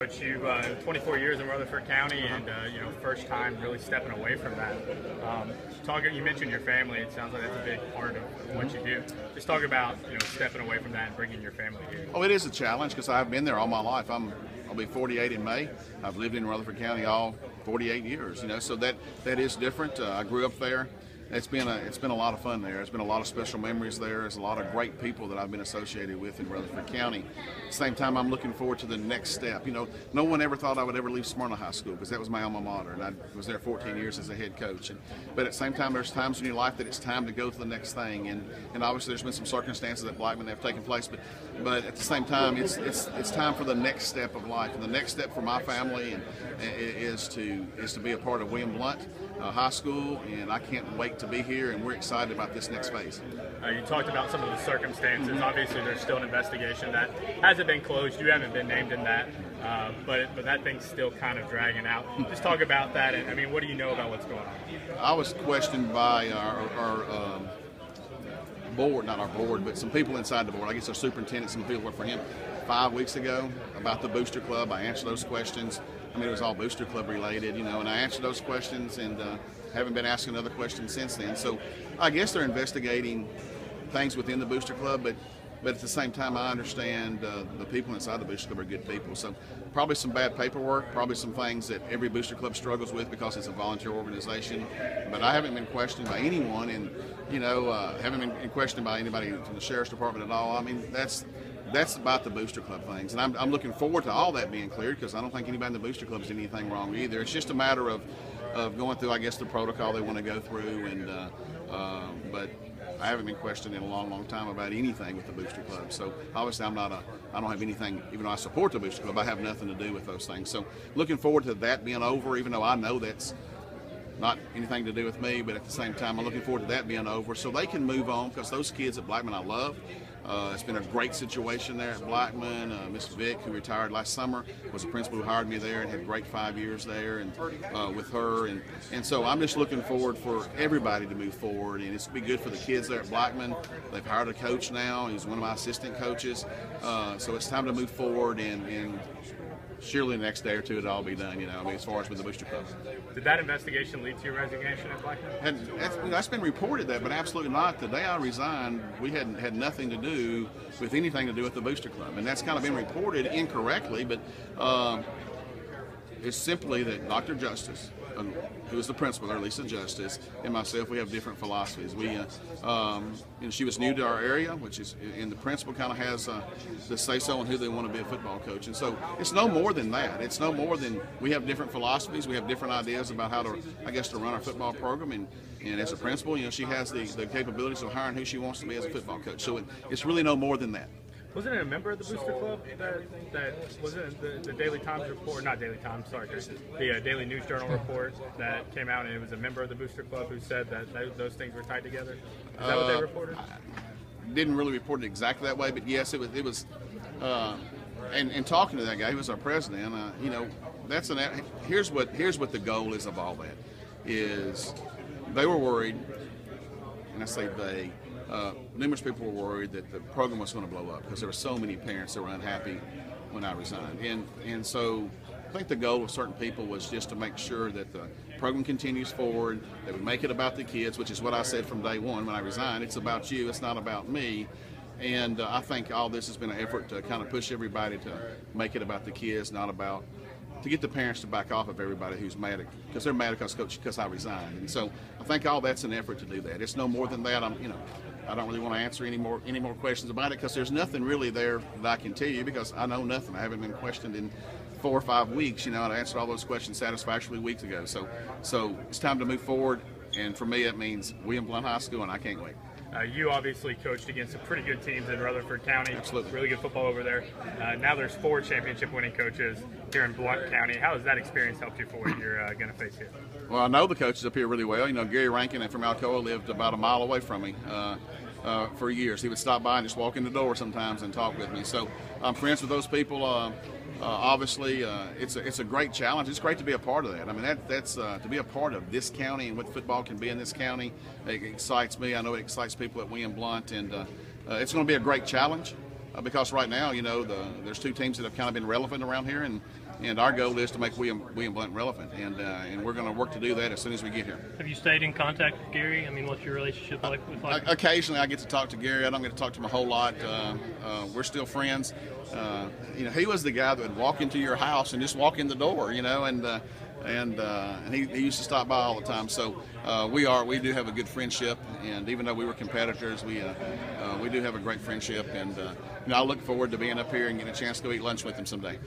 But you, 24 years in Rutherford County, and first time really stepping away from that. You mentioned your family. It sounds like that's a big part of what you do. Just talk about stepping away from that and bringing your family here. Oh, it is a challenge because I've been there all my life. I'll be 48 in May. I've lived in Rutherford County all 48 years. So that is different. I grew up there. It's been a lot of fun there. There's been a lot of special memories there. There's a lot of great people that I've been associated with in Rutherford County. At the same time, I'm looking forward to the next step. No one ever thought I would ever leave Smyrna High School because that was my alma mater, and I was there 14 years as a head coach. But at the same time, there's times in your life that it's time to go to the next thing. And obviously, there's been some circumstances at Blackman that have taken place. But at the same time, it's time for the next step of life. And the next step for my family is to be a part of William Blount High School, and I can't wait to be here, and we're excited about this next phase. You talked about some of the circumstances. Obviously, there's still an investigation that hasn't been closed. You haven't been named in that, but that thing's still kind of dragging out. Just talk about that. And what do you know about what's going on? I was questioned by our board, not our board, but some people inside the board. I guess our superintendent, some people work for him, 5 weeks ago about the Booster Club. I answered those questions. It was all Booster Club related, and I answered those questions and haven't been asking another question since then. So I guess they're investigating things within the Booster Club, but at the same time, I understand the people inside the Booster Club are good people. So probably some bad paperwork, probably some things that every Booster Club struggles with because it's a volunteer organization. But I haven't been questioned by anyone, and haven't been questioned by anybody from the Sheriff's Department at all. That's about the Booster Club things, and I'm looking forward to all that being cleared because I don't think anybody in the Booster Club did anything wrong either. It's just a matter of going through, I guess, the protocol they want to go through, but I haven't been questioned in a long, long time about anything with the Booster Club. So obviously I don't have anything, even though I support the Booster Club, I have nothing to do with those things. So looking forward to that being over, even though I know that's not anything to do with me, but at the same time, I'm looking forward to that being over so they can move on because those kids at Blackman I love. It's been a great situation there at Blackman. Miss Vick, who retired last summer, was the principal who hired me there and had a great 5 years there and with her. And so I'm just looking forward for everybody to move forward, and it's going to be good for the kids there at Blackman. They've hired a coach now. He's one of my assistant coaches. So it's time to move forward, and surely the next day or two it'll all be done, as far as with the Booster Club. Did that investigation lead to your resignation at Blackman? And that's been reported but absolutely not. The day I resigned, we had nothing to do with anything to do with the Booster Club. And that's kind of been reported incorrectly, but it's simply that Dr. Justice, who is the principal, or Lisa Justice, and myself, we have different philosophies. She was new to our area, and the principal kind of has the say-so on who they want to be a football coach. And so it's no more than that. It's no more than we have different philosophies. We have different ideas about how to run our football program. And as a principal, she has the capabilities of hiring who she wants to be as a football coach. So it's really no more than that. Wasn't it a member of the Booster Club that wasn't the Daily Times report? Not Daily Times, sorry, the Daily News Journal report that came out, and it was a member of the Booster Club who said that those things were tied together. Is that what they reported? I didn't really report it exactly that way, but yes, it was. And talking to that guy, he was our president. Here's what the goal is of all that is. They were worried, and I say they. Numerous people were worried that the program was going to blow up because there were so many parents that were unhappy when I resigned. And so I think the goal of certain people was just to make sure that the program continues forward, that we make it about the kids, which is what I said from day one when I resigned. It's about you, it's not about me. And I think all this has been an effort to kind of push everybody to make it about the kids, not about to get the parents to back off of everybody who's mad because they're mad because I resigned. And so I think all that's an effort to do that. It's no more than that. I don't really want to answer any more questions about it because there's nothing really there that I can tell you because I know nothing. I haven't been questioned in 4 or 5 weeks. I answered all those questions satisfactorily weeks ago. So it's time to move forward. And for me, it means William Blount High School, and I can't wait. You obviously coached against some pretty good teams in Rutherford County. Absolutely. Really good football over there. Now there's 4 championship-winning coaches here in Blount County. How has that experience helped you for what you're going to face here? Well, I know the coaches up here really well. Gary Rankin from Alcoa lived about a mile away from me for years. He would stop by and just walk in the door sometimes and talk with me. So I'm friends with those people. Obviously, it's a great challenge. It's great to be a part of that. That's to be a part of this county and what football can be in this county. It excites me. I know it excites people at William Blount, and it's going to be a great challenge. because right now, you know, there's two teams that have kind of been relevant around here, and our goal is to make William Blount relevant, and we're going to work to do that as soon as we get here. Have you stayed in contact with Gary? I mean, what's your relationship like with? Occasionally, I get to talk to Gary. I don't get to talk to him a whole lot. We're still friends. You know, he was the guy that would walk into your house and just walk in the door. You know, and he used to stop by all the time. So we do have a good friendship, and even though we were competitors, we do have a great friendship. And you know, I look forward to being up here and getting a chance to go eat lunch with him someday.